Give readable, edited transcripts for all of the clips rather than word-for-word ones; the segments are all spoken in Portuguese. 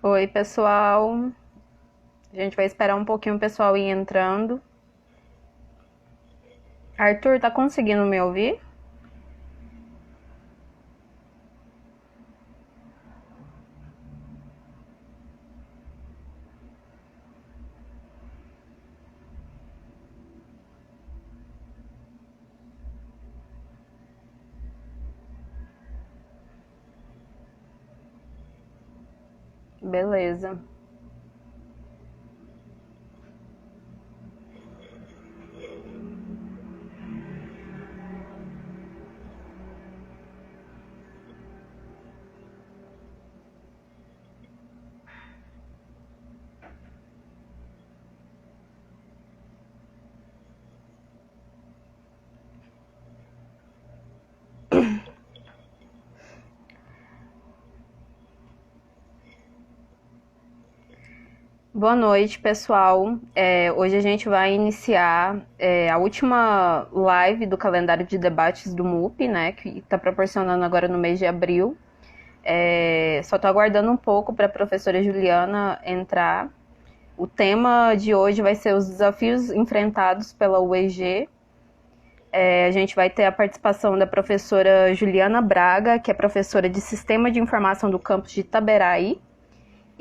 Oi, pessoal. A gente vai esperar um pouquinho o pessoal ir entrando. Arthur, tá conseguindo me ouvir? Beleza. Boa noite, pessoal. Hoje a gente vai iniciar a última live do calendário de debates do MUP, né, que está proporcionando agora no mês de abril. Só estou aguardando um pouco para a professora Juliana entrar. O tema de hoje vai ser os desafios enfrentados pela UEG. A gente vai ter a participação da professora Juliana Braga, que é professora de Sistema de Informação do campus de Itaberaí.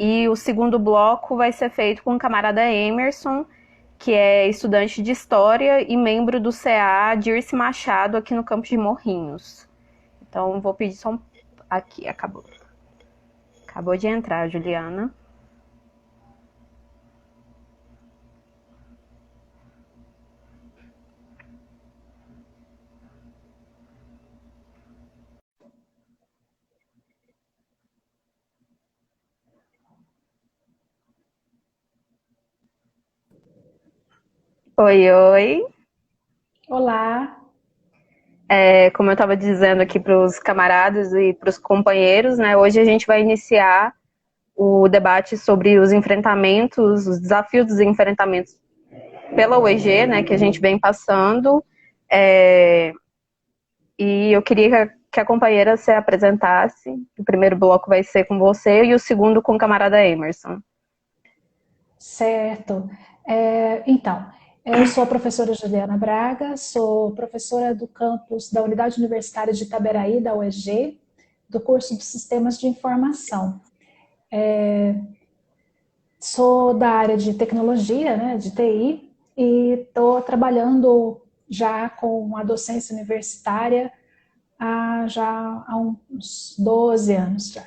E o segundo bloco vai ser feito com o camarada Emerson, que é estudante de História e membro do CA Dirce Machado aqui no campus de Morrinhos. Então, vou pedir só um... Aqui, acabou. Acabou de entrar, Juliana. Oi, oi. Olá, Como eu estava dizendo aqui para os camaradas e para os companheiros, né, hoje a gente vai iniciar o debate sobre os enfrentamentos, os desafios dos enfrentamentos pela UEG, né, que a gente vem passando. É, e eu queria que a companheira se apresentasse. O primeiro bloco vai ser com você e o segundo com o camarada Emerson. certo. Eu sou a professora Juliana Braga, sou professora do campus da Unidade Universitária de Itaberaí, da UEG, do curso de Sistemas de Informação. Sou da área de tecnologia, né, de TI, e estou trabalhando já com a docência universitária há uns 12 anos já.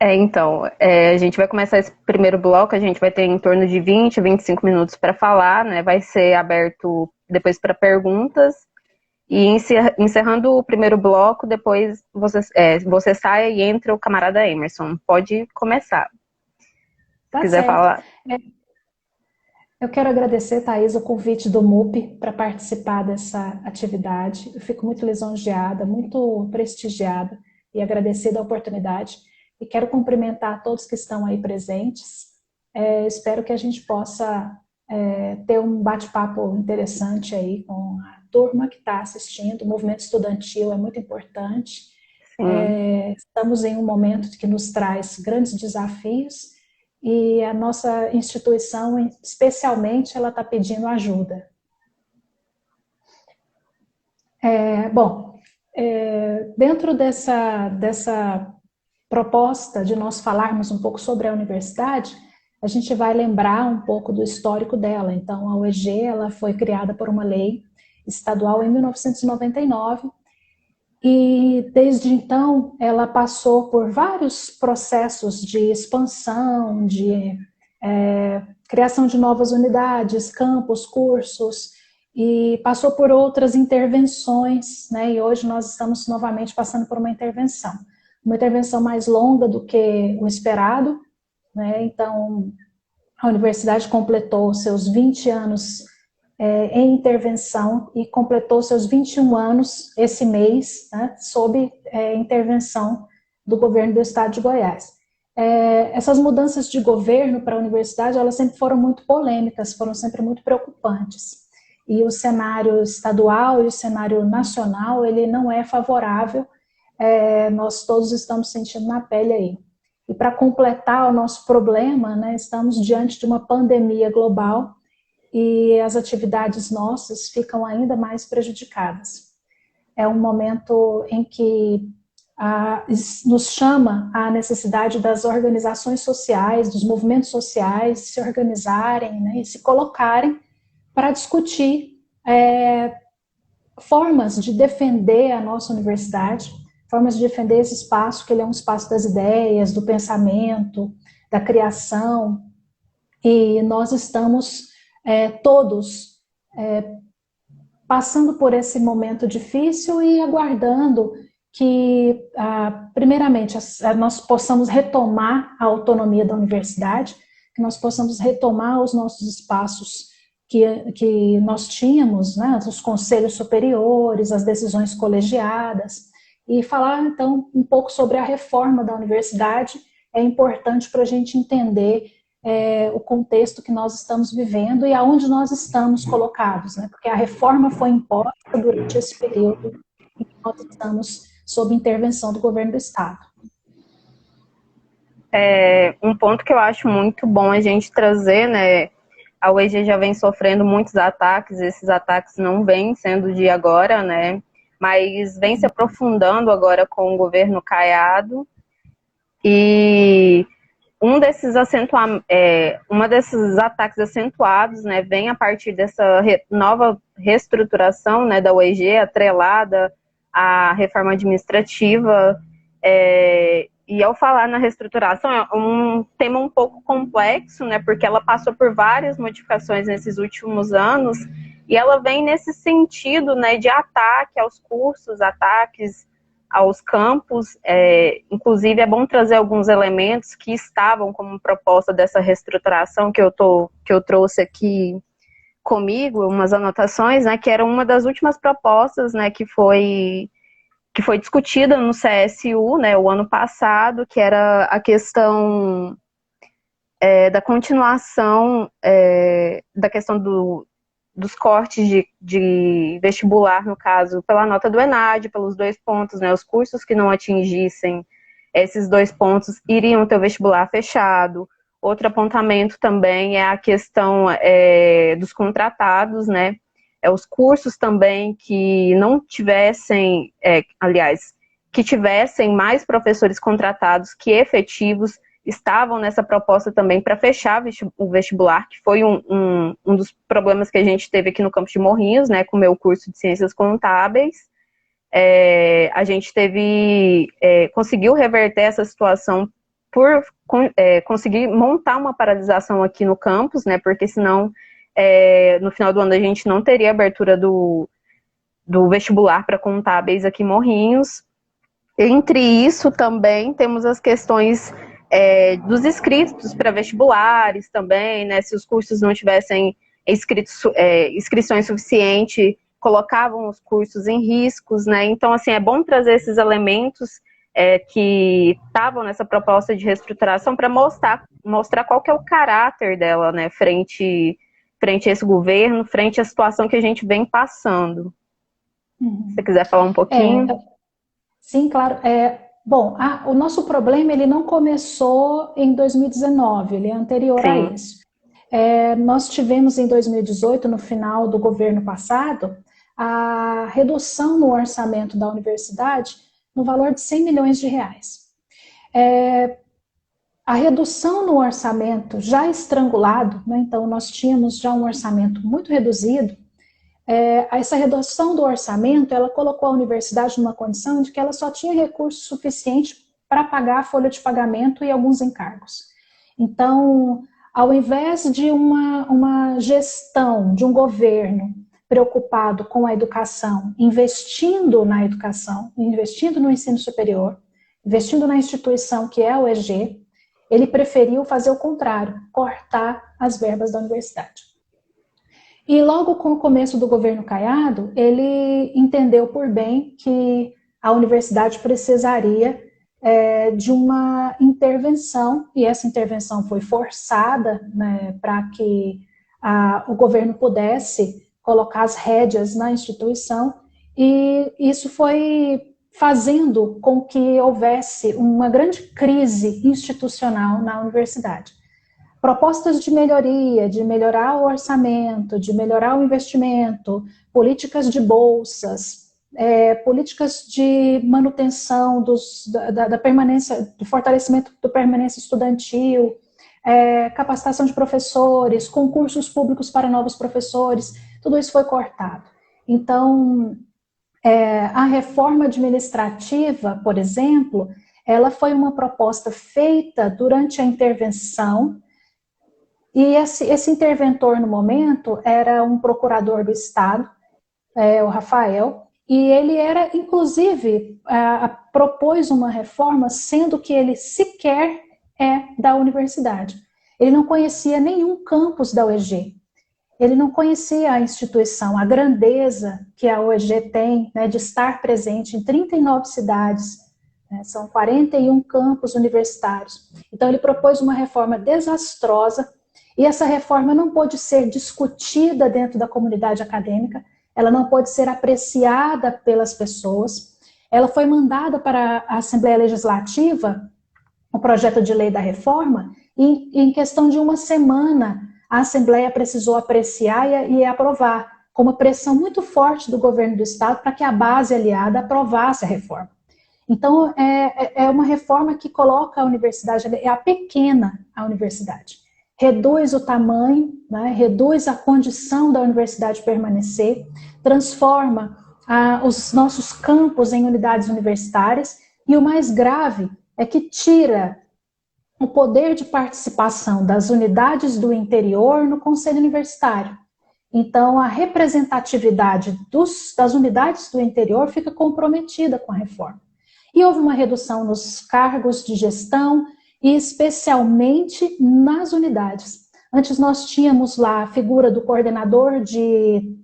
A gente vai começar esse primeiro bloco, a gente vai ter em torno de 20, 25 minutos para falar, né? Vai ser aberto depois para perguntas. E encerrando o primeiro bloco, depois você sai e entra o camarada Emerson. Pode começar, se Tá quiser certo. falar. Eu quero agradecer, Thaís, o convite do MUP para participar dessa atividade. Eu fico muito lisonjeada, muito prestigiada e agradecida a oportunidade. E quero cumprimentar todos que estão aí presentes. Espero que a gente possa ter um bate-papo interessante aí com a turma que está assistindo. O movimento estudantil é muito importante. Sim. Estamos em um momento que nos traz grandes desafios e a nossa instituição, especialmente, ela está pedindo ajuda. Dentro dessa proposta de nós falarmos um pouco sobre a universidade, a gente vai lembrar um pouco do histórico dela. Então, a UEG ela foi criada por uma lei estadual em 1999 e desde então ela passou por vários processos de expansão, de criação de novas unidades, campos, cursos, e passou por outras intervenções, né? E hoje nós estamos novamente passando por uma intervenção mais longa do que o esperado, né? Então, a universidade completou seus 20 anos em intervenção e completou seus 21 anos esse mês, né, sob intervenção do governo do estado de Goiás. Essas mudanças de governo para a universidade, elas sempre foram muito polêmicas, foram sempre muito preocupantes. E o cenário estadual e o cenário nacional, ele não é favorável, nós todos estamos sentindo na pele aí. E para completar o nosso problema, né, estamos diante de uma pandemia global e as atividades nossas ficam ainda mais prejudicadas. É um momento em que nos chama a necessidade das organizações sociais, dos movimentos sociais se organizarem, né, e se colocarem para discutir formas de defender a nossa universidade, formas de defender esse espaço, que ele é um espaço das ideias, do pensamento, da criação, e nós estamos todos passando por esse momento difícil e aguardando que, primeiramente, nós possamos retomar a autonomia da universidade, que nós possamos retomar os nossos espaços que nós tínhamos, né, os conselhos superiores, as decisões colegiadas, e falar, então, um pouco sobre a reforma da universidade. É importante para a gente entender o contexto que nós estamos vivendo e aonde nós estamos colocados, né? Porque a reforma foi imposta durante esse período em que nós estamos sob intervenção do governo do Estado. Um ponto que eu acho muito bom a gente trazer, né? A UEG já vem sofrendo muitos ataques, esses ataques não vêm sendo de agora, né? Mas vem se aprofundando agora com o governo Caiado. E uma desses ataques acentuados, né, vem a partir dessa nova reestruturação, né, da UEG, atrelada à reforma administrativa. E ao falar na reestruturação, é um tema um pouco complexo, né, porque ela passou por várias modificações nesses últimos anos, e ela vem nesse sentido, né, de ataque aos cursos, ataques aos campos. Inclusive é bom trazer alguns elementos que estavam como proposta dessa reestruturação que eu trouxe aqui comigo, umas anotações, né, que era uma das últimas propostas, né, que foi discutida no CSU, né, o ano passado, que era a questão da continuação da questão dos cortes de vestibular, no caso, pela nota do ENAD, pelos 2 pontos, né, os cursos que não atingissem esses 2 pontos iriam ter o vestibular fechado. Outro apontamento também é a questão dos contratados, né, os cursos também que não tivessem, que tivessem mais professores contratados que efetivos, estavam nessa proposta também para fechar o vestibular, que foi um dos problemas que a gente teve aqui no campus de Morrinhos, né, com o meu curso de Ciências Contábeis. A gente conseguiu reverter essa situação por conseguir montar uma paralisação aqui no campus, né, porque senão no final do ano a gente não teria abertura do vestibular para contábeis aqui em Morrinhos. Entre isso também temos as questões dos inscritos para vestibulares também, né, se os cursos não tivessem inscrições suficientes, colocavam os cursos em riscos, né, então assim, é bom trazer esses elementos que estavam nessa proposta de reestruturação para mostrar qual que é o caráter dela, né, frente a esse governo, frente à situação que a gente vem passando. Se você quiser falar um pouquinho. Sim, claro. Bom, o nosso problema ele não começou em 2019, ele é anterior Sim. a isso. Nós tivemos em 2018, no final do governo passado, a redução no orçamento da universidade no valor de 100 milhões de reais. A redução no orçamento já estrangulado, né, então nós tínhamos já um orçamento muito reduzido. Essa redução do orçamento, ela colocou a universidade numa condição de que ela só tinha recurso suficiente para pagar a folha de pagamento e alguns encargos. Então, ao invés de uma gestão de um governo preocupado com a educação, investindo na educação, investindo no ensino superior, investindo na instituição que é a UEG, ele preferiu fazer o contrário, cortar as verbas da universidade. E logo com o começo do governo Caiado, ele entendeu por bem que a universidade precisaria de uma intervenção, e essa intervenção foi forçada, né, para que o governo pudesse colocar as rédeas na instituição, e isso foi fazendo com que houvesse uma grande crise institucional na universidade. Propostas de melhoria, de melhorar o orçamento, de melhorar o investimento, políticas de bolsas, políticas de manutenção da permanência, do fortalecimento da permanência estudantil, capacitação de professores, concursos públicos para novos professores, tudo isso foi cortado. Então, a reforma administrativa, por exemplo, ela foi uma proposta feita durante a intervenção, e esse interventor no momento era um procurador do Estado, o Rafael, e ele era, inclusive, propôs uma reforma, sendo que ele sequer é da universidade. Ele não conhecia nenhum campus da UEG. Ele não conhecia a instituição, a grandeza que a UEG tem, né, de estar presente em 39 cidades, né, são 41 campos universitários. Então ele propôs uma reforma desastrosa, e essa reforma não pôde ser discutida dentro da comunidade acadêmica, ela não pôde ser apreciada pelas pessoas. Ela foi mandada para a Assembleia Legislativa, o projeto de lei da reforma, e em questão de uma semana a Assembleia precisou apreciar e aprovar, com uma pressão muito forte do governo do Estado para que a base aliada aprovasse a reforma. Então, é uma reforma que coloca a universidade, pequena a universidade. Reduz o tamanho, né, reduz a condição da universidade permanecer, transforma os nossos campos em unidades universitárias, e o mais grave é que tira o poder de participação das unidades do interior no conselho universitário. Então, a representatividade das unidades do interior fica comprometida com a reforma. E houve uma redução nos cargos de gestão, e especialmente nas unidades. Antes nós tínhamos lá a figura do coordenador de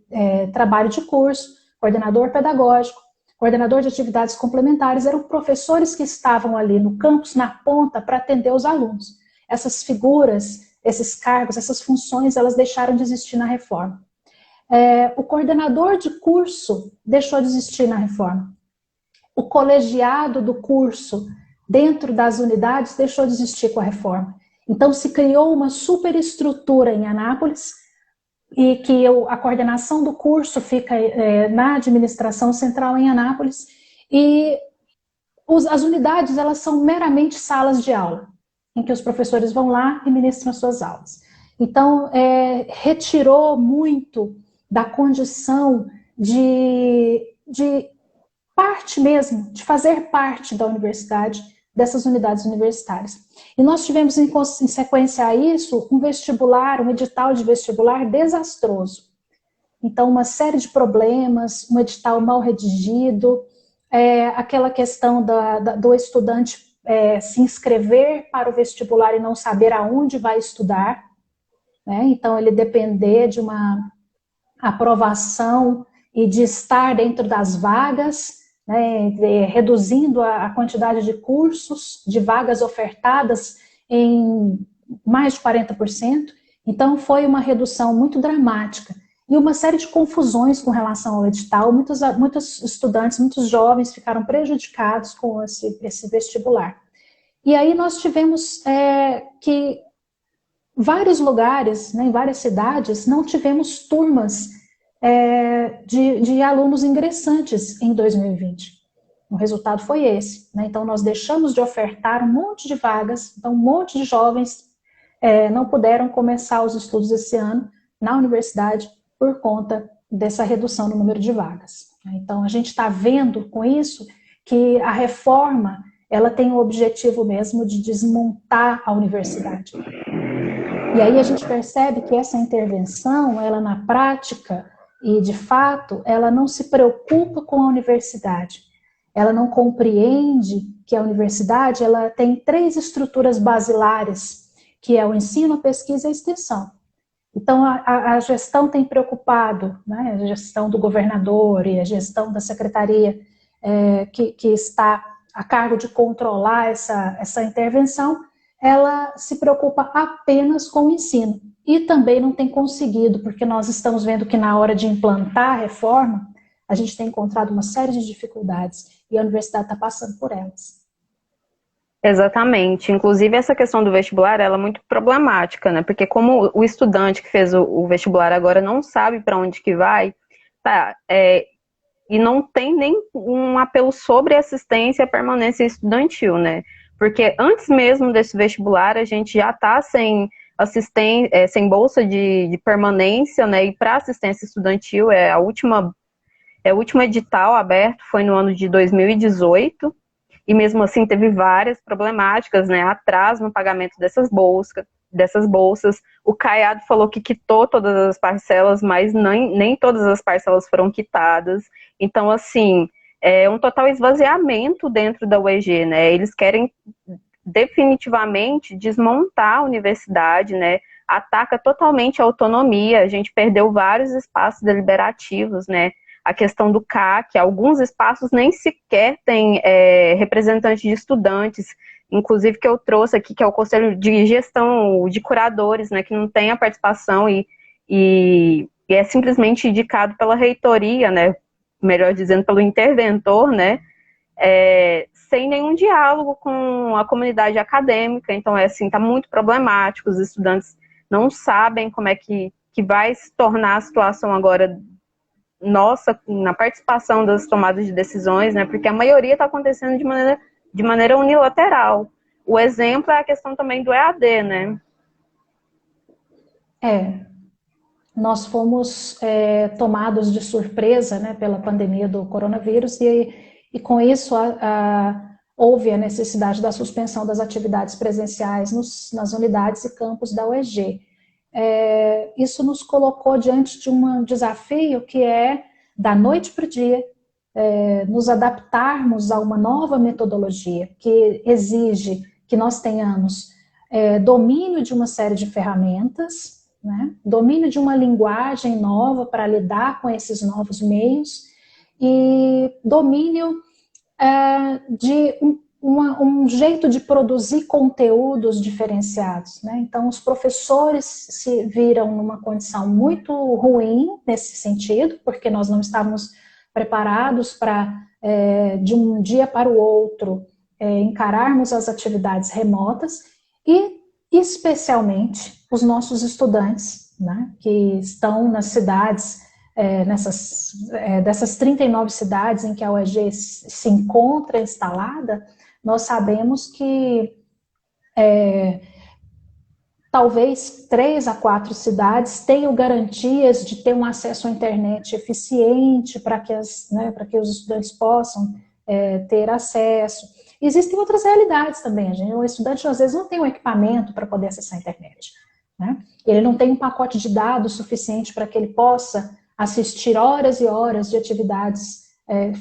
trabalho de curso, coordenador pedagógico, coordenador de atividades complementares, eram professores que estavam ali no campus, na ponta, para atender os alunos. Essas figuras, esses cargos, essas funções, elas deixaram de existir na reforma. O coordenador de curso deixou de existir na reforma. O colegiado do curso, dentro das unidades, deixou de existir com a reforma. Então, se criou uma superestrutura em Anápolis, e que a coordenação do curso fica na administração central em Anápolis, e as unidades, elas são meramente salas de aula, em que os professores vão lá e ministram suas aulas. Então, retirou muito da condição de parte mesmo, de fazer parte da universidade, dessas unidades universitárias. E nós tivemos, em sequência a isso, um edital de vestibular desastroso. Então, uma série de problemas, um edital mal redigido, aquela questão do estudante se inscrever para o vestibular e não saber aonde vai estudar, né? Então, ele depender de uma aprovação e de estar dentro das vagas, né, reduzindo a quantidade de cursos, de vagas ofertadas em mais de 40%. Então, foi uma redução muito dramática. E uma série de confusões com relação ao edital. Muitos estudantes, muitos jovens ficaram prejudicados com esse vestibular. E aí nós tivemos que vários lugares, né, em várias cidades, não tivemos turmas de alunos ingressantes em 2020. O resultado foi esse, né? Então nós deixamos de ofertar um monte de vagas, então um monte de jovens não puderam começar os estudos esse ano na universidade por conta dessa redução no número de vagas. Então a gente está vendo com isso que a reforma, ela tem o objetivo mesmo de desmontar a universidade. E aí a gente percebe que essa intervenção, ela na prática, e, de fato, ela não se preocupa com a universidade. Ela não compreende que a universidade, ela tem 3 estruturas basilares, que é o ensino, a pesquisa e a extensão. Então, a gestão tem preocupado, né, a gestão do governador e a gestão da secretaria que está a cargo de controlar essa intervenção, ela se preocupa apenas com o ensino. E também não tem conseguido, porque nós estamos vendo que na hora de implantar a reforma, a gente tem encontrado uma série de dificuldades e a universidade está passando por elas. Exatamente. Inclusive, essa questão do vestibular, ela é muito problemática, né? Porque como o estudante que fez o vestibular agora não sabe para onde que vai, tá, e não tem nem um apelo sobre assistência e permanência estudantil, né? Porque antes mesmo desse vestibular, a gente já está sem assistência, sem bolsa de permanência, né? E para assistência estudantil, o último edital aberto foi no ano de 2018, e mesmo assim teve várias problemáticas, né? Atraso no pagamento dessas bolsas. O Caiado falou que quitou todas as parcelas, mas nem todas as parcelas foram quitadas. Então, assim, é um total esvaziamento dentro da UEG, né? Eles querem definitivamente desmontar a universidade, né? Ataca totalmente a autonomia. A gente perdeu vários espaços deliberativos, né? A questão do CAC, alguns espaços nem sequer têm representantes de estudantes, inclusive que eu trouxe aqui, que é o Conselho de Gestão de Curadores, né, que não tem a participação e é simplesmente indicado pela reitoria, né, melhor dizendo, pelo interventor, né, sem nenhum diálogo com a comunidade acadêmica. Então, assim, está muito problemático, os estudantes não sabem como é que vai se tornar a situação agora nossa, na participação das tomadas de decisões, né, porque a maioria está acontecendo de maneira unilateral. O exemplo é a questão também do EAD, né? Nós fomos tomados de surpresa, né, pela pandemia do coronavírus e com isso houve a necessidade da suspensão das atividades presenciais nas unidades e campos da UEG. Isso nos colocou diante de um desafio que é, da noite para o dia, nos adaptarmos a uma nova metodologia que exige que nós tenhamos domínio de uma série de ferramentas, né? Domínio de uma linguagem nova para lidar com esses novos meios e domínio de um jeito de produzir conteúdos diferenciados, né? Então, os professores se viram numa condição muito ruim nesse sentido, porque nós não estávamos preparados para, de um dia para o outro, encararmos as atividades remotas e, especialmente, os nossos estudantes, né? Que estão nas cidades, dessas 39 cidades em que a UEG se encontra instalada, nós sabemos que talvez 3 a 4 cidades tenham garantias de ter um acesso à internet eficiente para que os estudantes possam ter acesso. Existem outras realidades também. O estudante, às vezes, não tem um equipamento para poder acessar a internet, né? Ele não tem um pacote de dados suficiente para que ele possa assistir horas e horas de atividades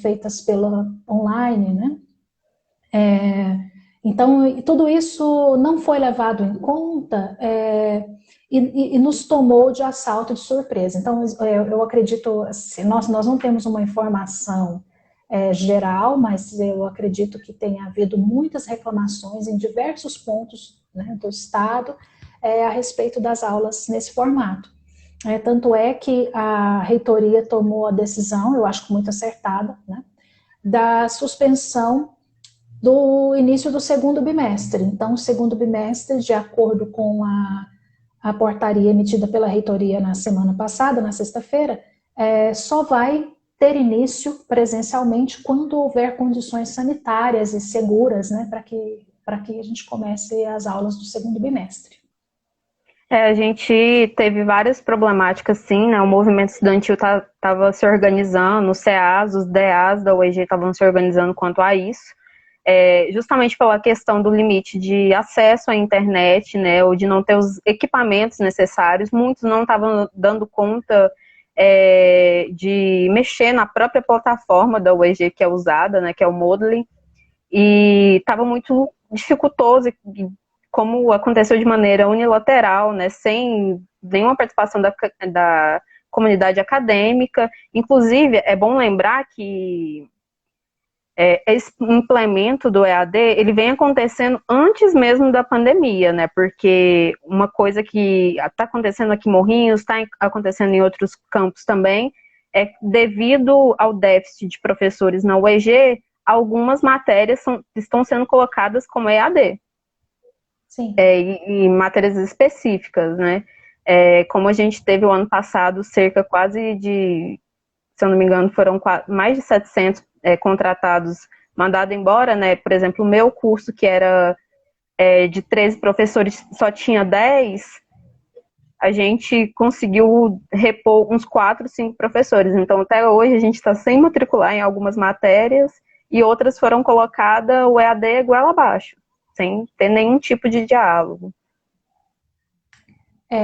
feitas pela online, né? Então, tudo isso não foi levado em conta e nos tomou de assalto, de surpresa. Então, eu acredito, assim, nós não temos uma informação geral, mas eu acredito que tenha havido muitas reclamações em diversos pontos, né, do Estado a respeito das aulas nesse formato. Tanto é que a reitoria tomou a decisão, eu acho que muito acertada, né, da suspensão do início do segundo bimestre. Então, o segundo bimestre, de acordo com a portaria emitida pela reitoria na semana passada, na sexta-feira, só vai ter início presencialmente quando houver condições sanitárias e seguras, né, para que a gente comece as aulas do segundo bimestre. A gente teve várias problemáticas, sim, né? O movimento estudantil estava se organizando, os CAs, os DAs da UEG estavam se organizando quanto a isso, justamente pela questão do limite de acesso à internet, né, ou de não ter os equipamentos necessários. Muitos não estavam dando conta de mexer na própria plataforma da UEG que é usada, né, que é o Moodle, e estava muito dificultoso, como aconteceu de maneira unilateral, né, sem nenhuma participação da comunidade acadêmica. Inclusive, é bom lembrar que esse implemento do EAD, ele vem acontecendo antes mesmo da pandemia, né, porque uma coisa que está acontecendo aqui em Morrinhos, está acontecendo em outros campos também, devido ao déficit de professores na UEG, algumas matérias estão sendo colocadas como EAD. Sim. E matérias específicas, né? Como a gente teve o ano passado cerca quase de, se eu não me engano, foram mais de 700 contratados mandados embora, né? Por exemplo, o meu curso, que era de 13 professores, só tinha 10, a gente conseguiu repor uns 4, 5 professores. Então, até hoje, a gente está sem matricular em algumas matérias e outras foram colocadas o EAD igual abaixo, sem ter nenhum tipo de diálogo.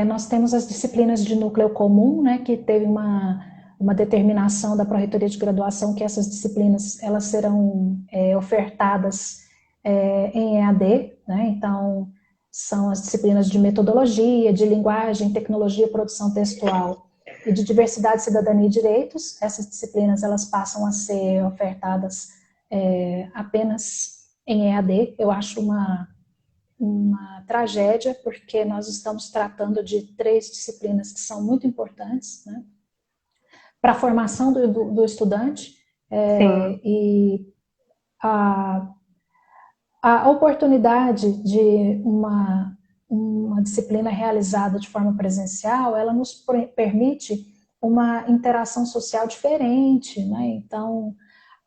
Nós temos as disciplinas de núcleo comum, né, que teve uma determinação da Pró-Reitoria de Graduação que essas disciplinas elas serão ofertadas em EAD, né, então são as disciplinas de metodologia, de linguagem, tecnologia, produção textual e de diversidade, cidadania e direitos. Essas disciplinas elas passam a ser ofertadas apenas em EAD. Eu acho uma tragédia, porque nós estamos tratando de 3 disciplinas que são muito importantes, né, para a formação do estudante, e a oportunidade de uma disciplina realizada de forma presencial, ela nos permite uma interação social diferente, né? Então,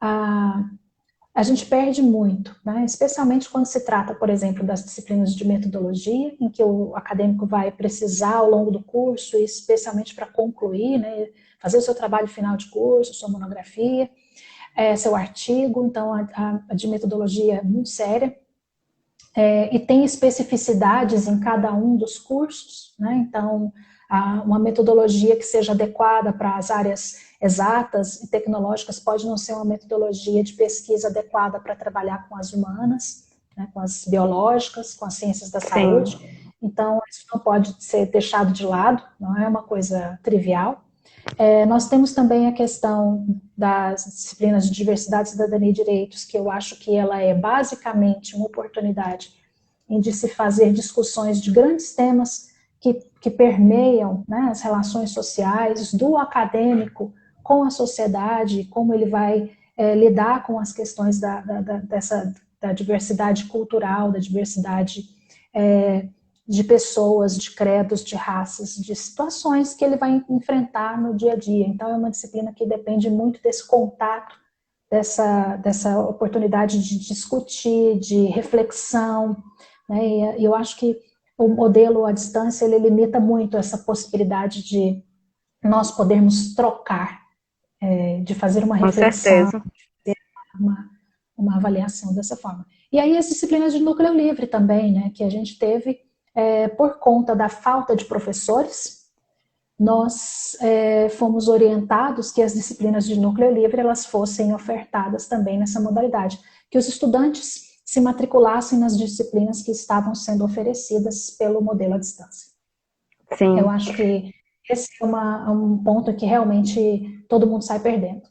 a gente perde muito, né? Especialmente quando se trata, por exemplo, das disciplinas de metodologia, em que o acadêmico vai precisar ao longo do curso, especialmente para concluir, né, fazer o seu trabalho final de curso, sua monografia, seu artigo. Então, a de metodologia é muito séria, e tem especificidades em cada um dos cursos, né? Então, uma metodologia que seja adequada para as áreas exatas e tecnológicas pode não ser uma metodologia de pesquisa adequada para trabalhar com as humanas, né, com as biológicas, com as ciências da saúde. Então, isso não pode ser deixado de lado, não é uma coisa trivial. Nós temos também a questão das disciplinas de diversidade, cidadania e direitos, que eu acho que ela é basicamente uma oportunidade de se fazer discussões de grandes temas que permeiam, né, as relações sociais do acadêmico com a sociedade, como ele vai lidar com as questões da diversidade cultural, da diversidade de pessoas, de credos, de raças, de situações que ele vai enfrentar no dia a dia. Então, é uma disciplina que depende muito desse contato, dessa oportunidade de discutir, de reflexão, né? E eu acho que o modelo à distância, ele limita muito essa possibilidade de nós podermos trocar, de fazer uma reflexão, uma avaliação dessa forma. E aí as disciplinas de núcleo livre também, né, que a gente teve por conta da falta de professores, nós fomos orientados que as disciplinas de núcleo livre elas fossem ofertadas também nessa modalidade, que os estudantes se matriculassem nas disciplinas que estavam sendo oferecidas pelo modelo à distância. Sim. Eu acho que esse é um ponto que realmente todo mundo sai perdendo.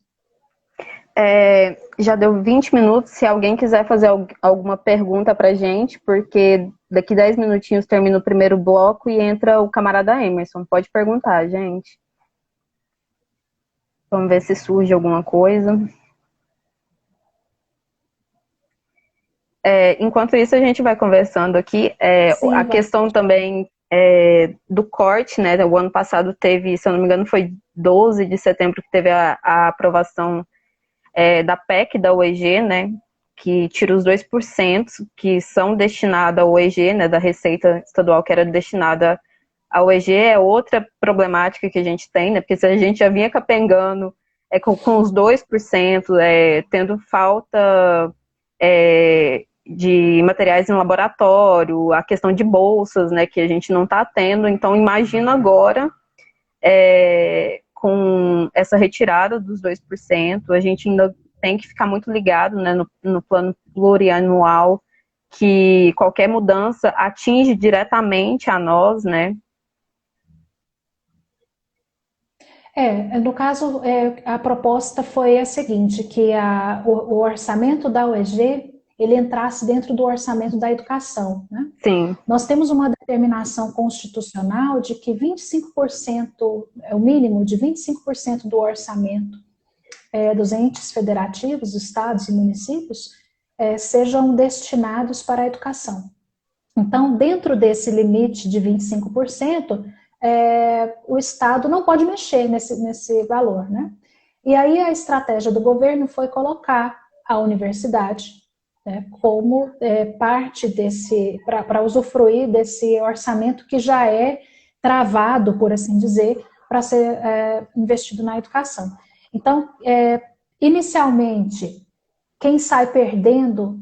Já deu 20 minutos, se alguém quiser fazer alguma pergunta pra gente, porque daqui 10 minutinhos termina o primeiro bloco e entra o camarada Emerson. Pode perguntar, gente. Vamos ver se surge alguma coisa. Enquanto isso, a gente vai conversando aqui. Sim, a questão também do corte, né? O ano passado teve, se eu não me engano, foi 12 de setembro que teve a aprovação da PEC da UEG, né, que tira os 2% que são destinados à UEG, né, da Receita Estadual que era destinada à UEG, é outra problemática que a gente tem, né, porque se a gente já vinha capengando com os 2%, tendo falta de materiais em laboratório, a questão de bolsas, né, que a gente não está tendo, então imagina agora com essa retirada dos 2%, a gente ainda tem que ficar muito ligado, né, no plano plurianual, que qualquer mudança atinge diretamente a nós, né? No caso, a proposta foi a seguinte, que o orçamento da UEG, ele entrasse dentro do orçamento da educação, né? Sim. Nós temos uma determinação constitucional de que 25%, é o mínimo de 25% do orçamento dos entes federativos, estados e municípios, sejam destinados para a educação. Então, dentro desse limite de 25%, o Estado não pode mexer nesse valor, né? E aí a estratégia do governo foi colocar a universidade, né, como parte para usufruir desse orçamento que já é travado, por assim dizer, para ser investido na educação. Então, inicialmente, quem sai perdendo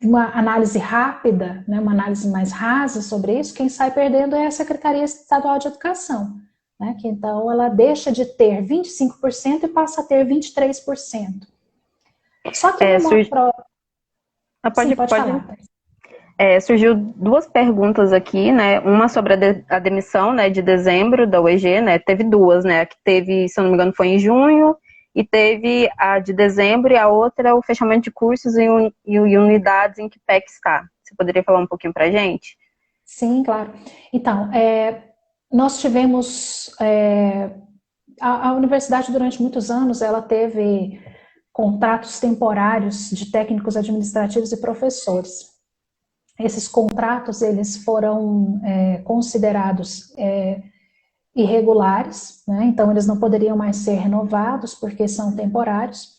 uma análise rápida, né, uma análise mais rasa sobre isso, quem sai perdendo é a Secretaria Estadual de Educação, né, que então ela deixa de ter 25% e passa a ter 23%. Só que Sim, pode falar. Surgiu duas perguntas aqui, né? Uma sobre a demissão, né, de dezembro da UEG, né? Teve duas, né? A que teve, se eu não me engano, foi em junho, e teve a de dezembro, e a outra o fechamento de cursos e unidades em que PEC está. Você poderia falar um pouquinho para a gente? Sim, claro. Então, nós tivemos... a universidade, durante muitos anos, ela teve contratos temporários de técnicos administrativos e professores. Esses contratos, eles foram considerados irregulares, né? Então eles não poderiam mais ser renovados porque são temporários,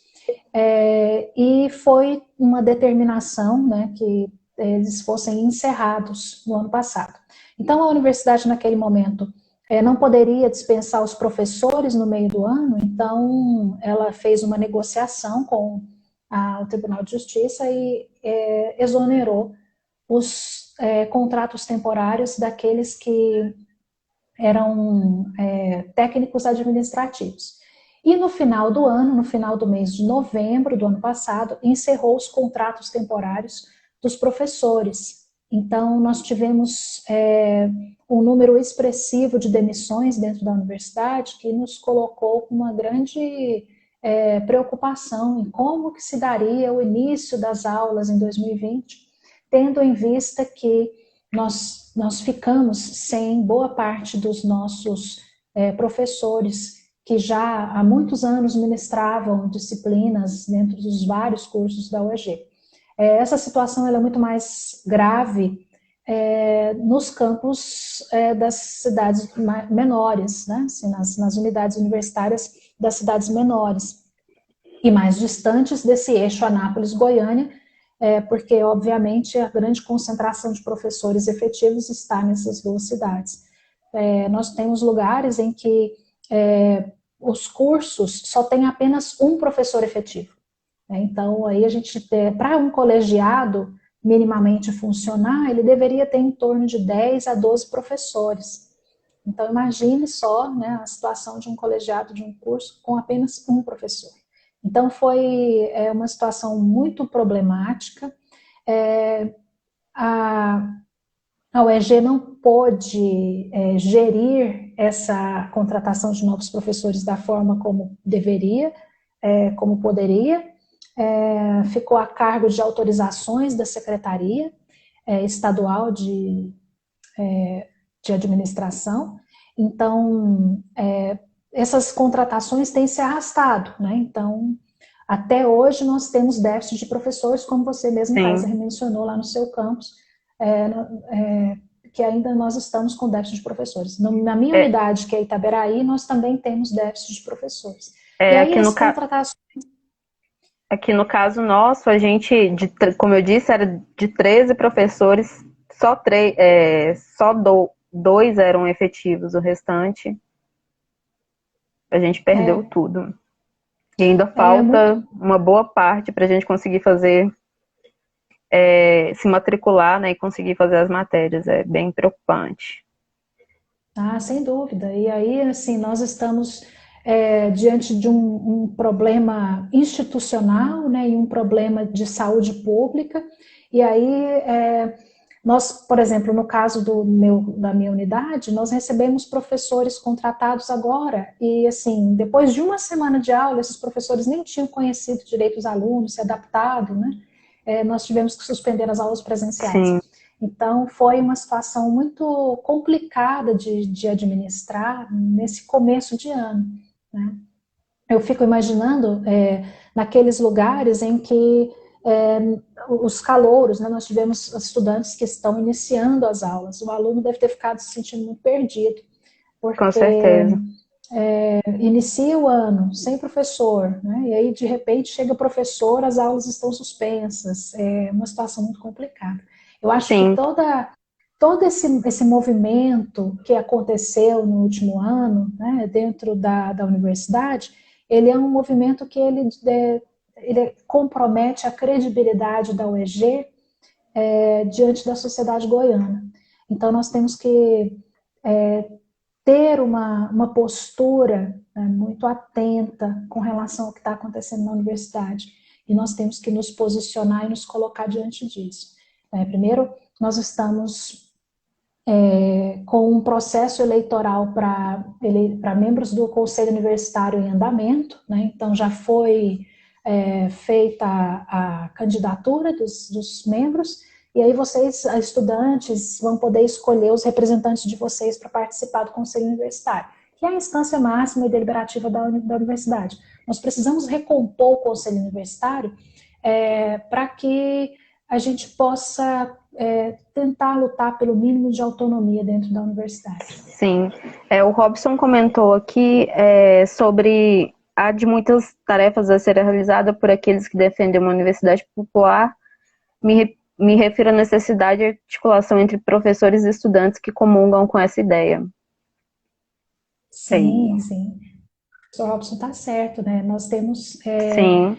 e foi uma determinação, né, que eles fossem encerrados no ano passado. Então a universidade naquele momento não poderia dispensar os professores no meio do ano, então ela fez uma negociação com o Tribunal de Justiça e exonerou os contratos temporários daqueles que eram técnicos administrativos. E no final do ano, no final do mês de novembro do ano passado, encerrou os contratos temporários dos professores. Então, nós tivemos um número expressivo de demissões dentro da universidade que nos colocou com uma grande preocupação em como que se daria o início das aulas em 2020, tendo em vista que nós ficamos sem boa parte dos nossos professores que já há muitos anos ministravam disciplinas dentro dos vários cursos da UEG. Essa situação ela é muito mais grave nos campos das cidades menores, né? Assim, nas unidades universitárias das cidades menores e mais distantes desse eixo Anápolis-Goiânia, porque, obviamente, a grande concentração de professores efetivos está nessas duas cidades. Nós temos lugares em que os cursos só têm apenas um professor efetivo. Então, aí a gente, para um colegiado minimamente funcionar, ele deveria ter em torno de 10 a 12 professores. Então, imagine só, né, a situação de um colegiado de um curso com apenas um professor. Então, foi uma situação muito problemática. A UEG não pôde gerir essa contratação de novos professores da forma como deveria, como poderia. Ficou a cargo de autorizações da Secretaria Estadual de Administração. Então, essas contratações têm se arrastado, né? Então, até hoje nós temos déficit de professores, como você mesmo, Kaiser, mencionou lá no seu campus, que ainda nós estamos com déficit de professores. Na minha unidade, que é Itaberaí, nós também temos déficit de professores. E aí as contratações... Aqui no caso nosso, a gente, como eu disse, era de 13 professores, só dois eram efetivos, o restante a gente perdeu tudo. E ainda falta uma boa parte para a gente conseguir fazer, se matricular, né, e conseguir fazer as matérias. É bem preocupante. Sem dúvida. E aí, assim, nós estamos diante de um problema institucional, né, e um problema de saúde pública. E aí Nós, por exemplo, no caso da minha unidade, nós recebemos professores contratados agora e, assim, depois de uma semana de aula, esses professores nem tinham conhecido direito os alunos, se adaptado, né? Nós tivemos que suspender as aulas presenciais. Sim, Então, foi uma situação muito complicada de administrar nesse começo de ano, né? Eu fico imaginando naqueles lugares em que é, os calouros, né, nós tivemos estudantes que estão iniciando as aulas, o aluno deve ter ficado se sentindo muito perdido, com porque certeza. inicia o ano sem professor, né, e aí de repente chega o professor, as aulas estão suspensas, é uma situação muito complicada. Eu acho que Sim, todo esse movimento que aconteceu no último ano, né, dentro da universidade, ele é um movimento que ele compromete a credibilidade da UEG diante da sociedade goiana. Então, nós temos que ter uma postura, né, muito atenta com relação ao que está acontecendo na universidade. E nós temos que nos posicionar e nos colocar diante disso. Primeiro, nós estamos com um processo eleitoral para membros do Conselho Universitário em andamento, né? Então já foi feita a candidatura dos membros, e aí vocês, estudantes, vão poder escolher os representantes de vocês para participar do Conselho Universitário, que é a instância máxima e deliberativa da universidade. Nós precisamos recompor o Conselho Universitário para que a gente possa tentar lutar pelo mínimo de autonomia dentro da universidade. sim. O Robson comentou aqui sobre a de muitas tarefas a serem realizadas por aqueles que defendem uma universidade popular. Me refiro à necessidade de articulação entre professores e estudantes que comungam com essa ideia. Sim, Sim, sim. O Sr. Robson está certo, né? Nós temos sim,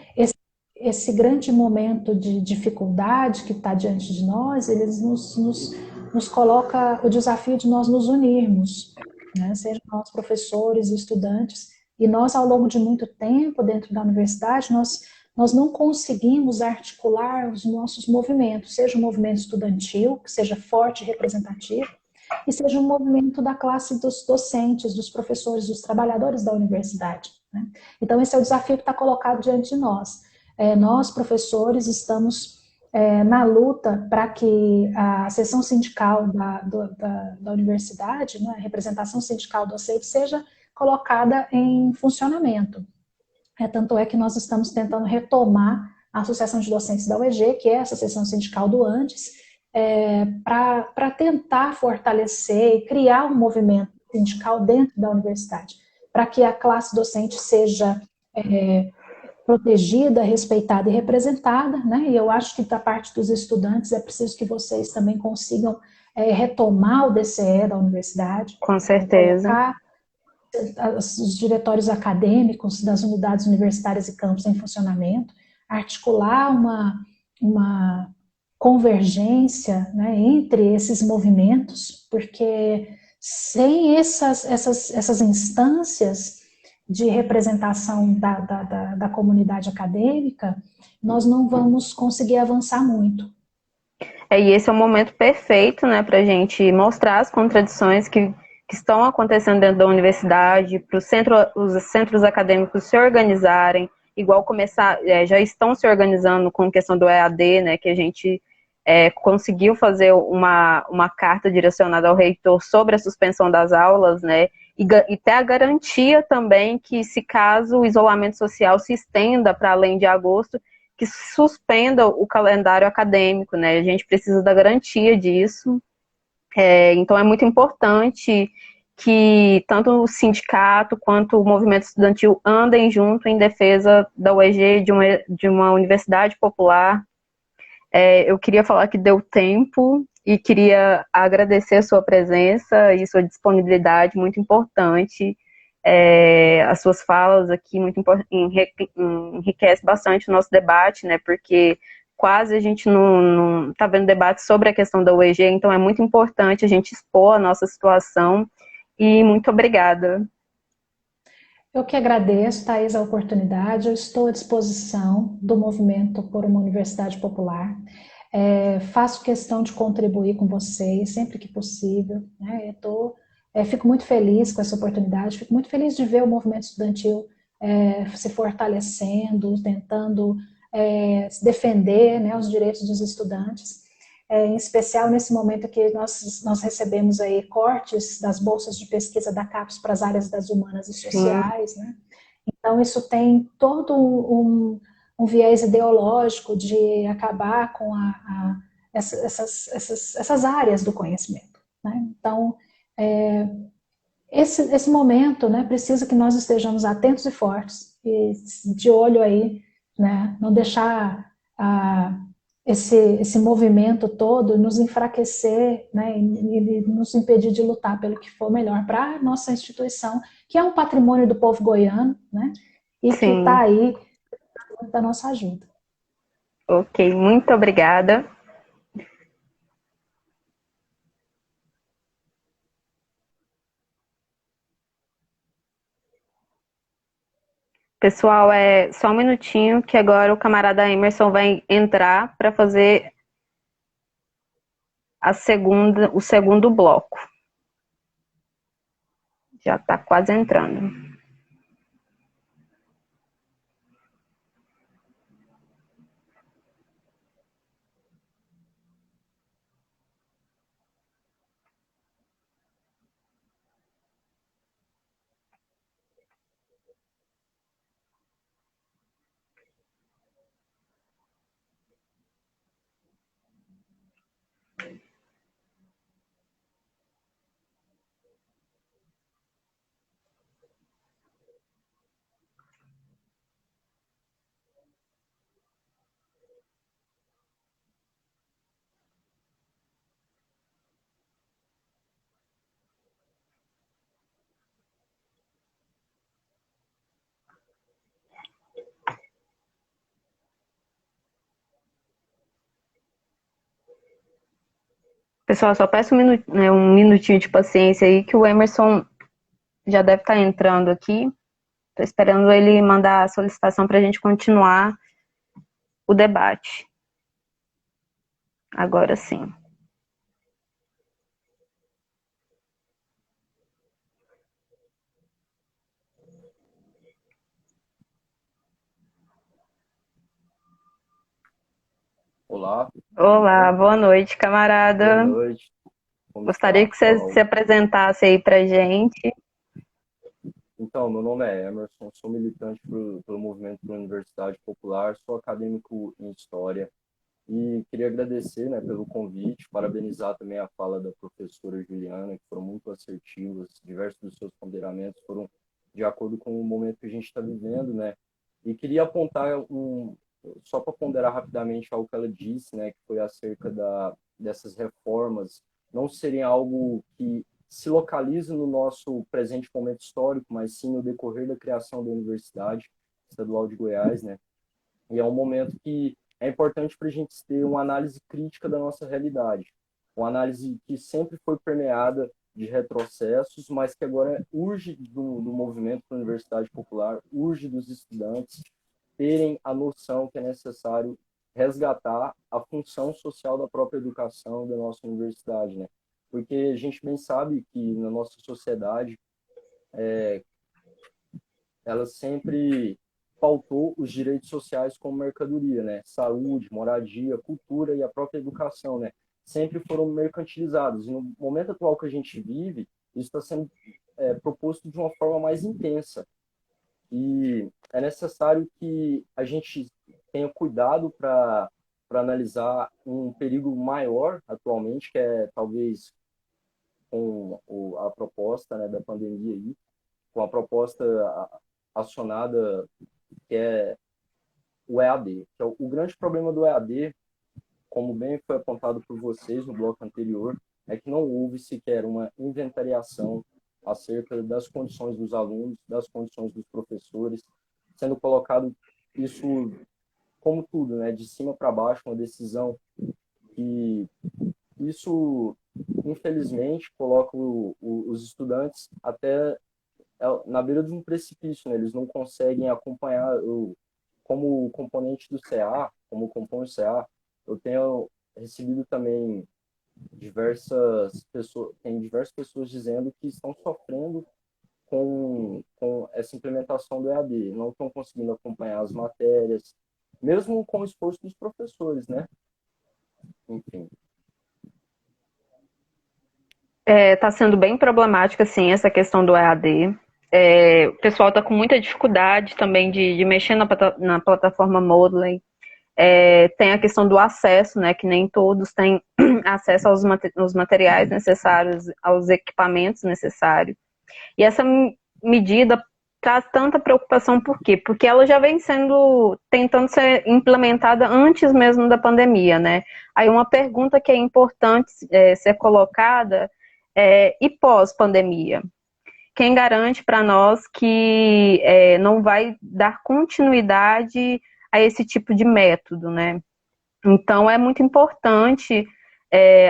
esse grande momento de dificuldade que está diante de nós, eles nos coloca o desafio de nós nos unirmos, né? Seja nós professores, estudantes, e nós ao longo de muito tempo dentro da universidade, nós não conseguimos articular os nossos movimentos, seja o movimento estudantil, que seja forte e representativo, e seja um movimento da classe dos docentes, dos professores, dos trabalhadores da universidade, né? Então esse é o desafio que está colocado diante de nós. Nós, professores, estamos na luta para que a seção sindical da universidade, né, a representação sindical docente, seja colocada em funcionamento. Tanto é que nós estamos tentando retomar a Associação de Docentes da UEG, que é essa seção sindical do Andes, para tentar fortalecer e criar um movimento sindical dentro da universidade, para que a classe docente seja protegida, respeitada e representada, né? E eu acho que da parte dos estudantes é preciso que vocês também consigam retomar o DCE da universidade, com certeza. colocar os diretórios acadêmicos das unidades universitárias e campos em funcionamento, articular uma convergência, né, entre esses movimentos, porque sem essas instâncias de representação da comunidade acadêmica, nós não vamos conseguir avançar muito. E esse é o momento perfeito, né, para a gente mostrar as contradições que estão acontecendo dentro da universidade, para os centros acadêmicos se organizarem, igual já estão se organizando com a questão do EAD, né, que a gente conseguiu fazer uma carta direcionada ao reitor sobre a suspensão das aulas, né, e ter a garantia também que, se caso o isolamento social se estenda para além de agosto, que suspenda o calendário acadêmico, né? A gente precisa da garantia disso. Então é muito importante que tanto o sindicato quanto o movimento estudantil andem junto em defesa da UEG, de uma universidade popular. Eu queria falar que deu tempo e queria agradecer a sua presença e sua disponibilidade, muito importante. As suas falas aqui muito enriquece bastante o nosso debate, né? Porque quase a gente não está vendo debate sobre a questão da UEG, então é muito importante a gente expor a nossa situação. E muito obrigada. Eu que agradeço, Thais, a oportunidade. Eu estou à disposição do movimento por uma universidade popular. Faço questão de contribuir com vocês sempre que possível, né? Fico muito feliz com essa oportunidade, fico muito feliz de ver o movimento estudantil se fortalecendo, tentando se defender, né, os direitos dos estudantes, em especial nesse momento que nós recebemos aí cortes das bolsas de pesquisa da CAPES para as áreas das humanas e Sim, sociais, né? Então, isso tem todo um viés ideológico de acabar com essas áreas do conhecimento, né? Então, esse momento, né, precisa que nós estejamos atentos e fortes, e de olho aí, né, não deixar esse movimento todo nos enfraquecer, né, e nos impedir de lutar pelo que for melhor para a nossa instituição, que é um patrimônio do povo goiano, né, e que está sim. aí da nossa ajuda. Ok, muito obrigada. Pessoal, só um minutinho que agora o camarada Emerson vai entrar para fazer o segundo bloco. Já está quase entrando. Pessoal, só peço um minutinho de paciência aí que o Emerson já deve estar entrando aqui. Estou esperando ele mandar a solicitação para a gente continuar o debate. Agora sim. Olá, tudo Olá, bom? boa noite, Boa camarada. noite, como Gostaria está? que você se apresentasse aí para a gente. Então, meu nome é Emerson, sou militante pelo Movimento da Universidade Popular, sou acadêmico em História e queria agradecer, né, pelo convite, parabenizar também a fala da professora Juliana, que foram muito assertivas, diversos dos seus ponderamentos foram de acordo com o momento que a gente está vivendo, né? E queria apontar só para ponderar rapidamente algo que ela disse, né, que foi acerca dessas reformas não serem algo que se localiza no nosso presente momento histórico, mas sim no decorrer da criação da Universidade Estadual de Goiás, né? E é um momento que é importante para a gente ter uma análise crítica da nossa realidade, uma análise que sempre foi permeada de retrocessos, mas que agora urge do movimento da Universidade Popular, urge dos estudantes terem a noção que é necessário resgatar a função social da própria educação da nossa universidade, né? Porque a gente bem sabe que na nossa sociedade ela sempre pautou os direitos sociais como mercadoria, né? Saúde, moradia, cultura e a própria educação, né? Sempre foram mercantilizados. E no momento atual que a gente vive, isso está sendo proposto de uma forma mais intensa. E é necessário que a gente tenha cuidado para analisar um perigo maior atualmente, que é talvez com a proposta, né, da pandemia aí, com a proposta acionada que é o EAD. Que é o grande problema do EAD, como bem foi apontado por vocês no bloco anterior, é que não houve sequer uma inventariação acerca das condições dos alunos, das condições dos professores, sendo colocado isso como tudo, né, de cima para baixo, uma decisão que isso, infelizmente, coloca os estudantes até na beira de um precipício, né? Eles não conseguem acompanhar. Como componente do CA, como compõe o CA, eu tenho recebido também tem diversas pessoas dizendo que estão sofrendo com essa implementação do EAD, não estão conseguindo acompanhar as matérias, mesmo com o esforço dos professores, né? Enfim. Tá sendo bem problemática, assim, essa questão do EAD. O pessoal está com muita dificuldade também de mexer na plataforma Moodle. Tem a questão do acesso, né, que nem todos têm acesso aos materiais necessários, aos equipamentos necessários. E essa medida traz tanta preocupação, por quê? Porque ela já vem tentando ser implementada antes mesmo da pandemia, né? Aí uma pergunta que é importante ser colocada e pós-pandemia? Quem garante para nós que não vai dar continuidade a esse tipo de método, né? Então, é muito importante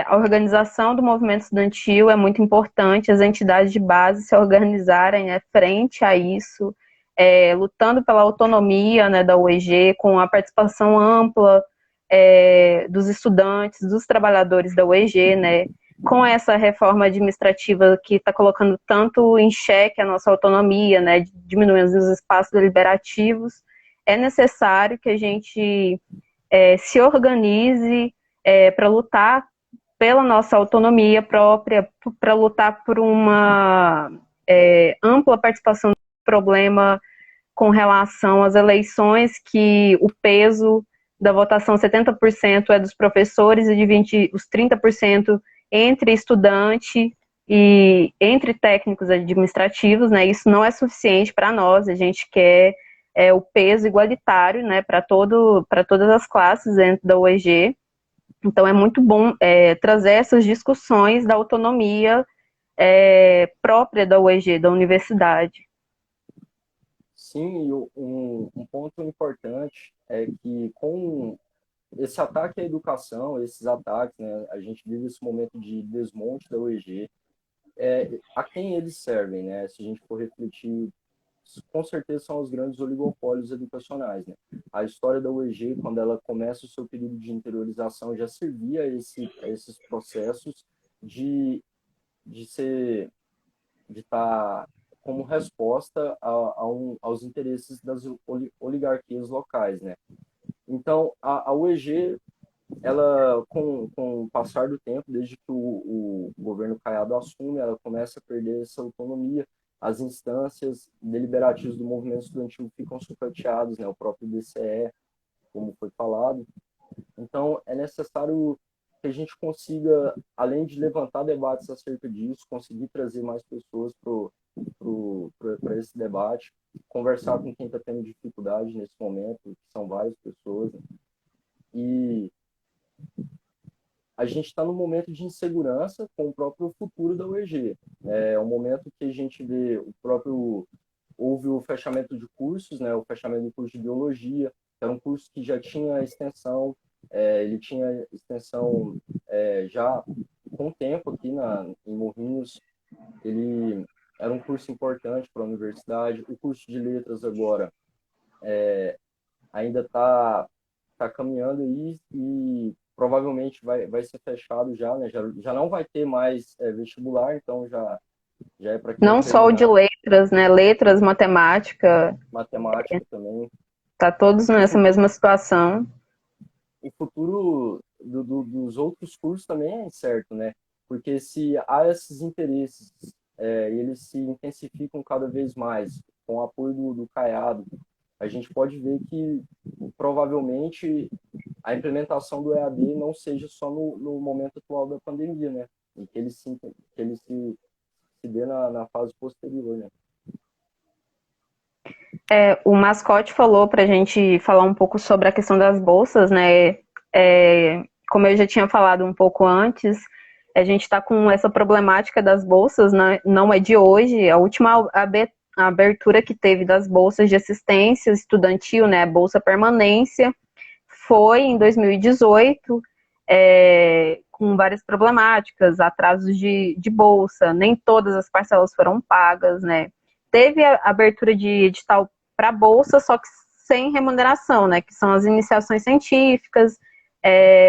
a organização do movimento estudantil, é muito importante as entidades de base se organizarem, né, frente a isso, lutando pela autonomia, né, da UEG, com a participação ampla dos estudantes, dos trabalhadores da UEG, né, com essa reforma administrativa que está colocando tanto em xeque a nossa autonomia, né, diminuindo os espaços deliberativos, é necessário que a gente se organize para lutar pela nossa autonomia própria, para lutar por uma ampla participação no problema com relação às eleições, que o peso da votação 70% é dos professores e os 30% entre estudante e entre técnicos administrativos, né? Isso não é suficiente para nós, a gente quer o peso igualitário, né, para todas as classes dentro da UEG. Então é muito bom trazer essas discussões da autonomia própria da UEG, da universidade. Sim, e um ponto importante é que com esse ataque à educação, esses ataques, né, a gente vive esse momento de desmonte da UEG, a quem eles servem, né? Se a gente for refletir, com certeza são os grandes oligopólios educacionais, né? A história da UEG, quando ela começa o seu período de interiorização, já servia a esses processos de estar como resposta aos interesses das oligarquias locais, né? Então, a UEG, ela, com o passar do tempo, desde que o governo Caiado assume, ela começa a perder essa autonomia, as instâncias deliberativas do movimento estudantil ficam sucateadas, né? O próprio DCE, como foi falado. Então, é necessário que a gente consiga, além de levantar debates acerca disso, conseguir trazer mais pessoas para esse debate, conversar com quem está tendo dificuldade nesse momento, que são várias pessoas, né? E a gente está num momento de insegurança com o próprio futuro da UEG. É um momento que a gente vê houve o fechamento de cursos, né? O fechamento do curso de biologia, era um curso que já tinha extensão, ele tinha extensão já com tempo aqui em Morrinhos, ele era um curso importante para a universidade. O curso de letras agora ainda está caminhando aí e provavelmente vai ser fechado já, né? Já não vai ter mais vestibular, então já é para quem Não só o de letras, né? Letras, matemática. Matemática também. Tá todos nessa mesma situação. O futuro dos outros cursos também é incerto, né? Porque se há esses interesses, eles se intensificam cada vez mais, com o apoio do Caiado, a gente pode ver que provavelmente a implementação do EAD não seja só no momento atual da pandemia, né? E que ele se dê na fase posterior, né? O Mascote falou para a gente falar um pouco sobre a questão das bolsas, né? Como eu já tinha falado um pouco antes, a gente está com essa problemática das bolsas, né? Não é de hoje. A última abertura que teve das bolsas de assistência estudantil, né? Bolsa Permanência, foi em 2018, com várias problemáticas, atrasos de bolsa, nem todas as parcelas foram pagas, né? Teve a abertura de edital para bolsa, só que sem remuneração, né? Que são as iniciações científicas,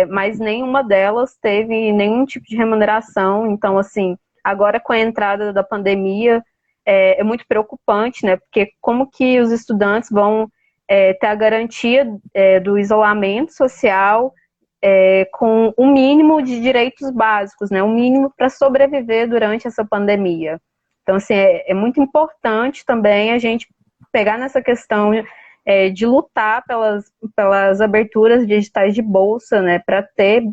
mas nenhuma delas teve nenhum tipo de remuneração. Então, assim, agora com a entrada da pandemia, é muito preocupante, né? Porque como que os estudantes vão ter a garantia do isolamento social com um mínimo de direitos básicos, né? Um mínimo para sobreviver durante essa pandemia. Então, assim, é muito importante também a gente pegar nessa questão de lutar pelas aberturas digitais de bolsa, né, para ter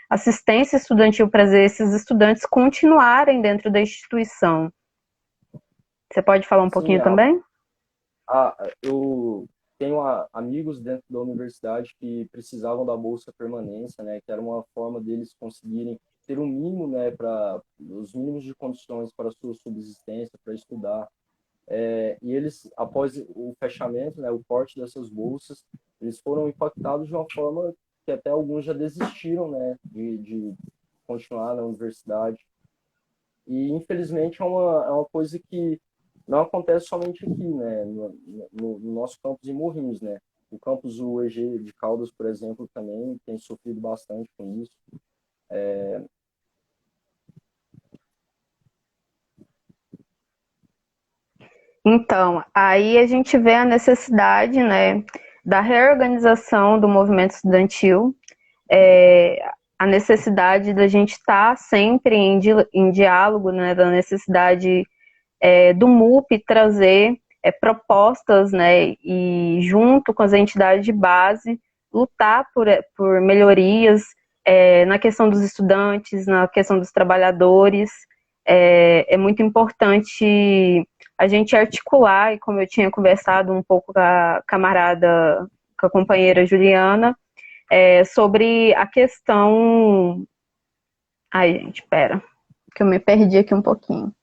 assistência estudantil para esses estudantes continuarem dentro da instituição. Você pode falar um Sim, pouquinho também? eu tenho amigos dentro da universidade que precisavam da bolsa permanência, né, que era uma forma deles conseguirem ter um mínimo, né, para os mínimos de condições para a sua subsistência, para estudar. E eles, após o fechamento, né, o corte dessas bolsas, eles foram impactados de uma forma que até alguns já desistiram, né, de continuar na universidade. E, infelizmente, é uma coisa que não acontece somente aqui, né, no nosso campus em Morrinhos, né. O campus UEG de Caldas, por exemplo, também tem sofrido bastante com isso. Então, aí a gente vê a necessidade, né, da reorganização do movimento estudantil, é, a necessidade da gente estar sempre em diálogo, né, da necessidade do MUP trazer propostas, né, e junto com as entidades de base, lutar por melhorias na questão dos estudantes, na questão dos trabalhadores. É muito importante a gente articular, e como eu tinha conversado um pouco com a camarada, com a companheira Juliana, sobre a questão. Ai, gente, pera, que eu me perdi aqui um pouquinho.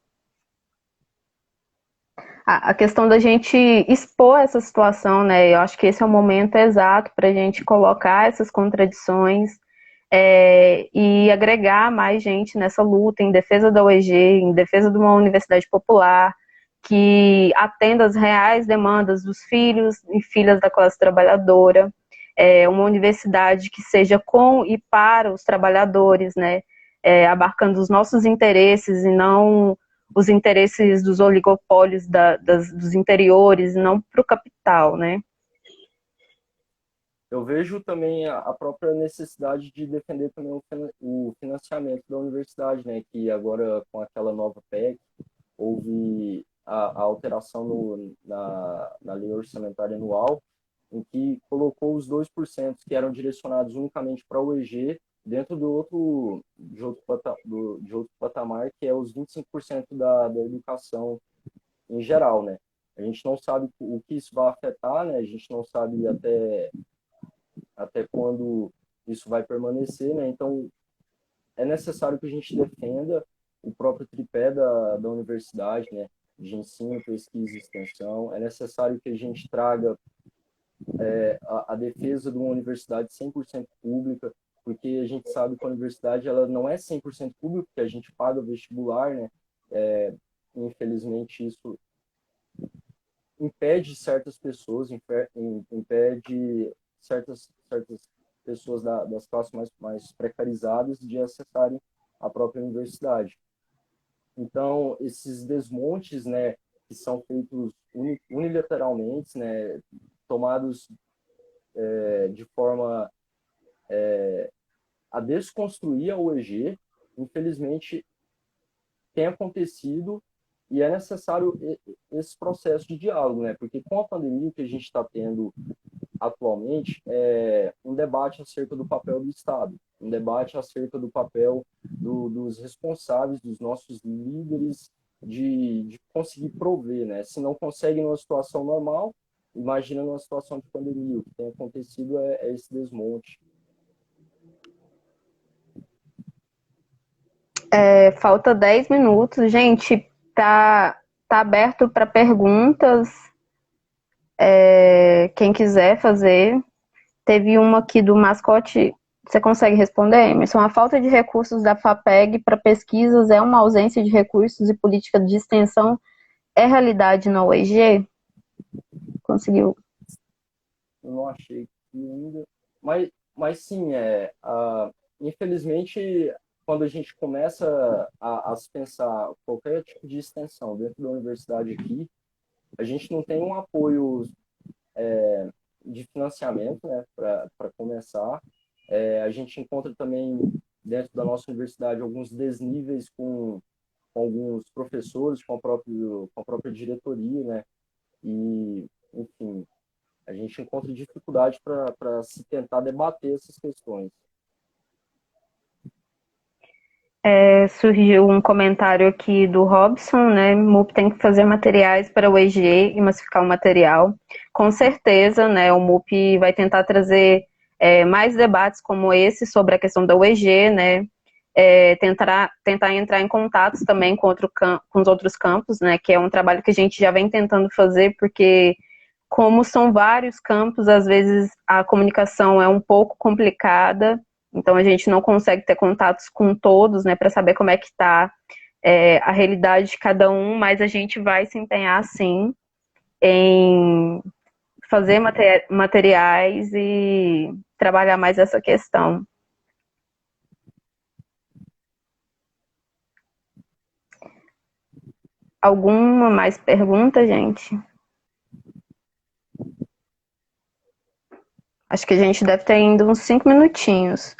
A questão da gente expor essa situação, né? Eu acho que esse é o momento exato para a gente colocar essas contradições e agregar mais gente nessa luta em defesa da UEG, em defesa de uma universidade popular que atenda às reais demandas dos filhos e filhas da classe trabalhadora, uma universidade que seja com e para os trabalhadores, né? Abarcando os nossos interesses e não os interesses dos oligopólios dos interiores, não para o capital, né? Eu vejo também a própria necessidade de defender também o financiamento da universidade, né? Que agora, com aquela nova PEC, houve a alteração na lei orçamentária anual, em que colocou os 2% que eram direcionados unicamente para o EG dentro de outro patamar, que é os 25% da educação em geral, né? A gente não sabe o que isso vai afetar, né? A gente não sabe até quando isso vai permanecer, né? Então, é necessário que a gente defenda o próprio tripé da universidade, né? De ensino, pesquisa e extensão. É necessário que a gente traga a defesa de uma universidade 100% pública, porque a gente sabe que a universidade ela não é 100% pública, porque a gente paga vestibular, né? Infelizmente, isso impede certas pessoas, impede certas pessoas das classes mais precarizadas de acessarem a própria universidade. Então, esses desmontes, né, que são feitos unilateralmente, né, tomados de forma a desconstruir a UEG, infelizmente, tem acontecido e é necessário esse processo de diálogo, né? Porque com a pandemia que a gente está tendo atualmente é um debate acerca do papel do Estado, um debate acerca do papel dos responsáveis, dos nossos líderes, de conseguir prover, né? Se não conseguem numa situação normal, imagina numa situação de pandemia. O que tem acontecido é esse desmonte. Falta 10 minutos. Gente, tá aberto para perguntas. Quem quiser fazer. Teve uma aqui do mascote. Você consegue responder, Emerson? A falta de recursos da FAPEG para pesquisas é uma ausência de recursos e política de extensão é realidade na UEG? Conseguiu? Eu não achei que ainda. Mas Mas sim, infelizmente, quando a gente começa a se pensar qualquer tipo de extensão dentro da universidade aqui, a gente não tem um apoio de financiamento, né, para começar. A gente encontra também dentro da nossa universidade alguns desníveis com alguns professores, com a própria diretoria, né, e, enfim, a gente encontra dificuldade para se tentar debater essas questões. Surgiu um comentário aqui do Robson, né? MUP tem que fazer materiais para o EG e massificar o material. Com certeza, né? O MUP vai tentar trazer mais debates como esse sobre a questão da UEG, né? Tentar entrar em contatos também com os outros campos, né? Que é um trabalho que a gente já vem tentando fazer, porque como são vários campos, às vezes a comunicação é um pouco complicada, então a gente não consegue ter contatos com todos, né, para saber como é que está a realidade de cada um, mas a gente vai se empenhar, sim, em fazer materiais e trabalhar mais essa questão. Alguma mais pergunta, gente? Acho que a gente deve ter ainda uns 5 minutinhos.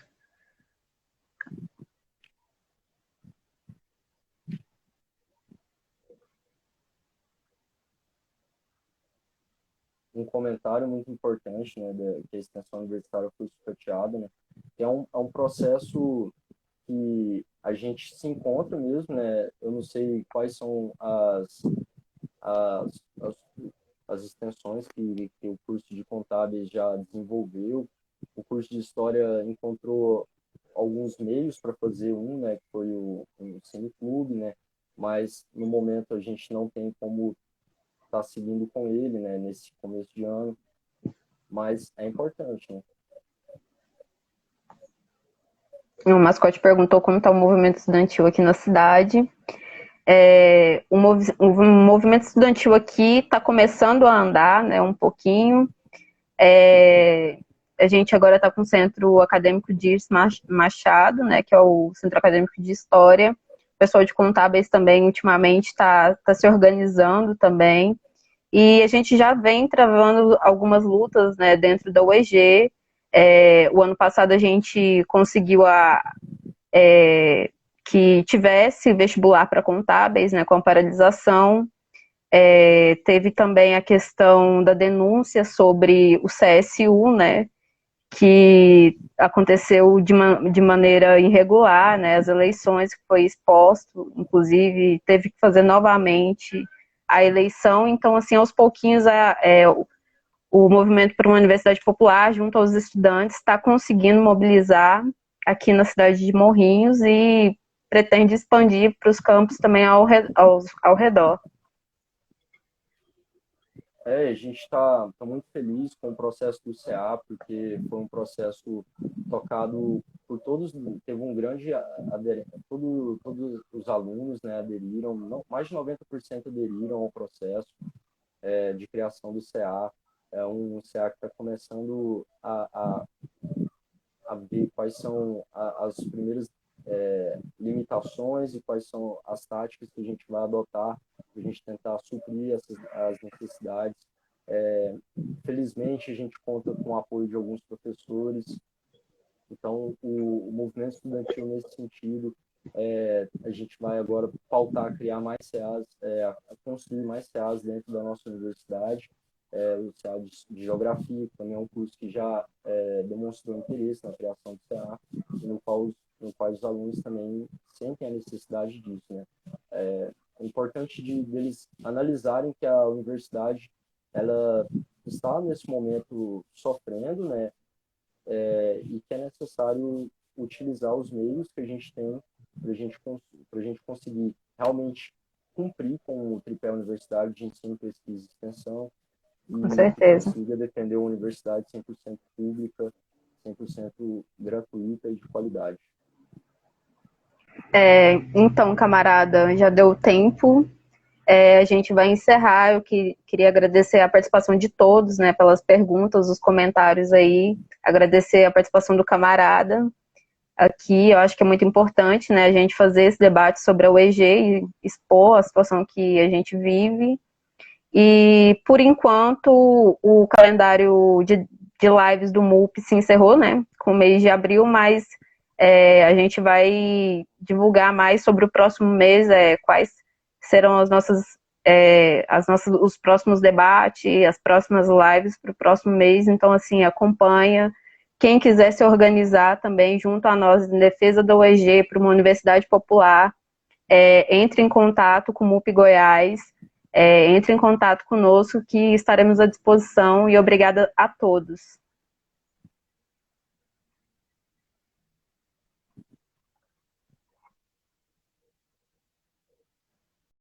Um comentário muito importante, né, que a extensão universitária foi sucateada, né, que é um processo que a gente se encontra mesmo, né, eu não sei quais são as, as, as extensões que o curso de contábeis já desenvolveu. O curso de história encontrou alguns meios para fazer né, que foi o cineclube, né, mas no momento a gente não tem como estar seguindo com ele, né, nesse começo de ano, mas é importante, né? O mascote perguntou como está o movimento estudantil aqui na cidade. O movimento estudantil aqui está começando a andar, né, um pouquinho. A gente agora está com o Centro Acadêmico de Machado, né, que é o Centro Acadêmico de História. O pessoal de contábeis também, ultimamente, está se organizando também. E a gente já vem travando algumas lutas, né, dentro da UEG. O ano passado a gente conseguiu que tivesse vestibular para contábeis, né, com a paralisação. Teve também a questão da denúncia sobre o CSU, né, que aconteceu de maneira irregular, né, as eleições que foi exposto, inclusive teve que fazer novamente a eleição. Então, assim, aos pouquinhos o movimento para uma universidade popular, junto aos estudantes, está conseguindo mobilizar aqui na cidade de Morrinhos e pretende expandir para os campos também ao redor. A gente está muito feliz com o processo do CA, porque foi um processo tocado por todos, teve um grande aderência, todos os alunos, né, aderiram, não, mais de 90% aderiram ao processo de criação do CA. É um CA que está começando a ver quais são as primeiras limitações e quais são as táticas que a gente vai adotar para a gente tentar suprir as necessidades. Felizmente, a gente conta com o apoio de alguns professores. Então, o movimento estudantil, nesse sentido, a gente vai agora pautar, criar mais CAs, a construir mais CAs dentro da nossa universidade. O CA de Geografia, que também é um curso que já demonstrou interesse na criação do CA, e no qual os alunos também sentem a necessidade disso, né? É importante deles analisarem que a universidade ela está nesse momento sofrendo, né? E que é necessário utilizar os meios que a gente tem para a gente conseguir realmente cumprir com o tripé universitário de ensino, pesquisa e extensão, Com certeza. consiga defender uma universidade 100% pública, 100% gratuita e de qualidade. Então, camarada, já deu tempo. A gente vai encerrar. Eu queria agradecer a participação de todos, né, pelas perguntas, os comentários aí. agradecer a participação do camarada aqui. Eu acho que é muito importante, né, a gente fazer esse debate sobre a UEG e expor a situação que a gente vive. E, por enquanto, o calendário de lives do MUP se encerrou, né, com o mês de abril, mas a gente vai divulgar mais sobre o próximo mês, quais serão os próximos debates, as próximas lives para o próximo mês. Então, assim, acompanha. Quem quiser se organizar também junto a nós em defesa da UEG para uma universidade popular, entre em contato com o MUP Goiás, entre em contato conosco que estaremos à disposição, e obrigada a todos.